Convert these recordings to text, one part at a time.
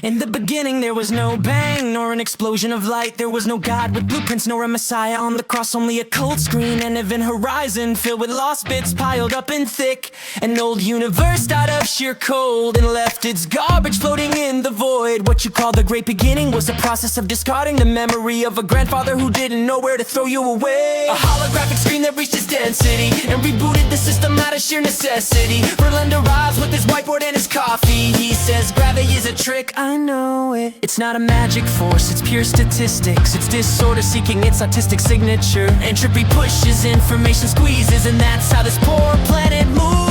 In the beginning there was no bang, nor an explosion of light. There was no God with blueprints, nor a Messiah on the cross. Only a cold screen, an event horizon filled with lost bits piled up and thick. An old universe died of sheer cold and left its garbage floating in the void. What you call the great beginning was the process of discarding the memory of a grandfather who didn't know where to throw you away. A holographic screen that reached its density and rebooted the system out of sheer necessity. Berlin arrives with his whiteboard and his coffee. He says gravity is a trick, I know it. It's not a magic force, it's pure statistics. It's disorder seeking its autistic signature. Entropy pushes, information squeezes, and that's how this poor planet moves.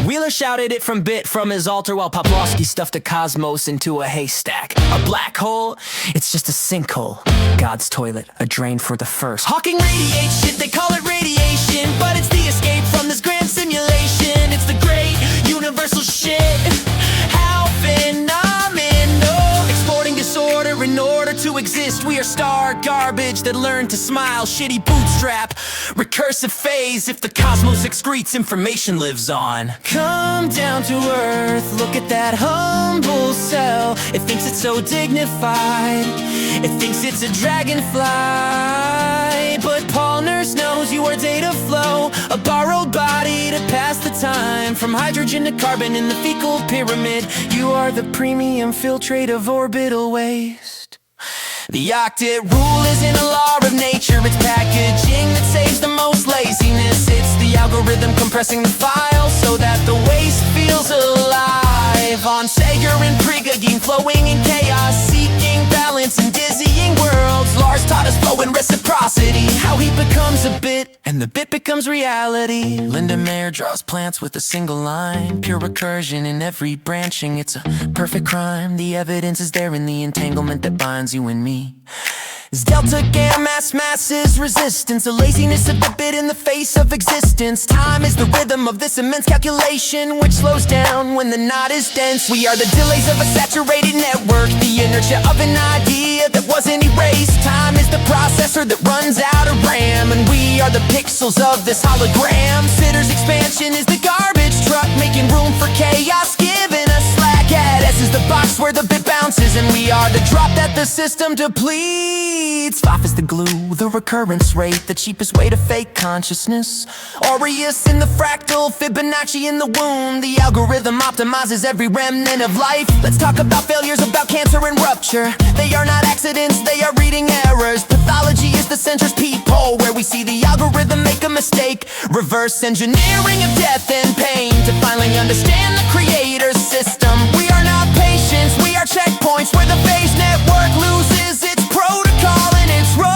Wheeler shouted it from his altar, while Poplawski stuffed a cosmos into a haystack. A black hole, it's just a sinkhole. God's toilet, a drain for the first. Hawking radiates shit, they call it radiation, but it's the escape from this grand simulation. It's the great universal shit. How phenomenal. Exporting disorder in order to exist. We are star garbage that learn to smile. Shitty bootstrap, recursive phase. If the cosmos excretes, information lives on. Come down to earth, look at that humble cell. It thinks it's so dignified, it thinks it's a dragonfly. But Paul Nurse knows you are data flow, a borrowed body to pass the time. From hydrogen to carbon in the fecal pyramid, you are the premium filtrate of orbital waste. The octet rule isn't a law of nature, it's packaging that saves the most laziness. It's the algorithm compressing the file so that the waste feels alive. On Sager and Prigogine, flowing in chaos, seeking balance in dizzying worlds. Lars taught us flow and reciprocity, how he becomes a bit and the bit becomes reality. Linda Mayer draws plants with a single line, pure recursion in every branching. It's a perfect crime. The evidence is there in the entanglement that binds you and me. Is delta gamma masses resistance, the laziness of the bit in the face of existence. Time is the rhythm of this immense calculation, which slows down when the knot is dense. We are the delays of a saturated network, the inertia of an idea that wasn't erased. Time is the processor that runs out of RAM, and we are the pixels of this hologram. Sitter's expansion is the garbage truck, making room for chaos, giving us slack. At S is the box where the bit bounces, and we are the drop that the system depletes. Pfaff is the glue, the recurrence rate, the cheapest way to fake consciousness. Aureus in the fractal, Fibonacci in the womb. The algorithm optimizes every remnant of life. Let's talk about failures, about cancer and rupture. They are not accidents, they are reading errors. Pathology is the centrist peephole, where we see the algorithm make a mistake. Reverse engineering of death and pain, to finally understand the creator's system. We are not patients, we are checkpoints, where the phase network loses its protocol and its role.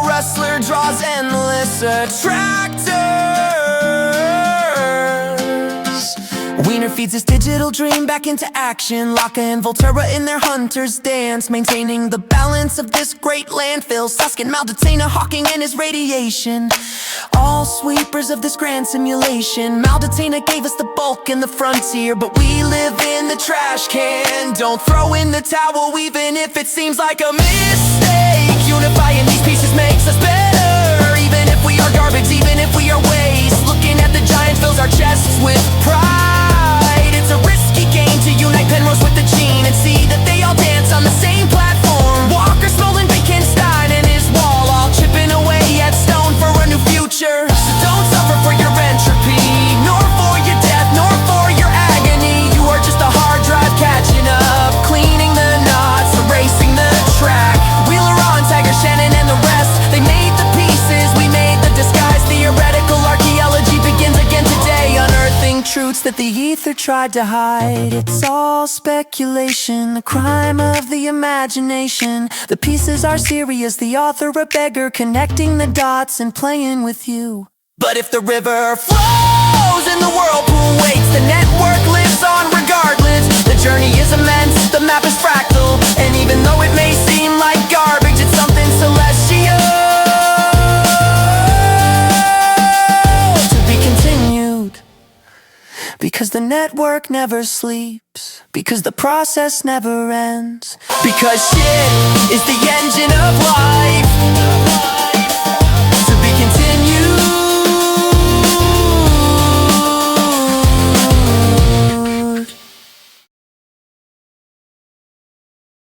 Rustler draws endless attractors. Wiener feeds his digital dream back into action. Locke and Volterra in their hunter's dance, maintaining the balance of this great landfill. Susskind, Maldacena, Hawking and his radiation, all sweepers of this grand simulation. Maldacena gave us the bulk and the frontier, but we live in the trash can. Don't throw in the towel even if it seems like a mistake. Unifying these pieces makes us better, even if we are garbage, even if we are waste. Looking at the giant fills our chests with pride. It's a risky game to unite Penrose with the gene and see that they all dance on the same platform. Walker, Smolin, Wittgenstein and his wall, all chipping away at stone for a new future. So don't suffer for your entropy, nor for your death, nor for your agony. You are just a hard drive catching up, cleaning the knots, erasing the track. Wheeler on, Tiger, Shannon and the rest, they made the pieces, we made the disguise. Theoretical archaeology begins again today, unearthing truths that the ether tried to hide. It's all speculation, the crime of the imagination. The pieces are serious, the author a beggar, connecting the dots and playing with you. But if the river flows and the whirlpool waits, the network lives on regardless. The journey is immense, the map is fractal, and even though it may seem like garbage, it's something celestial. To be continued, because the network never sleeps, because the process never ends, because shit is the engine of life.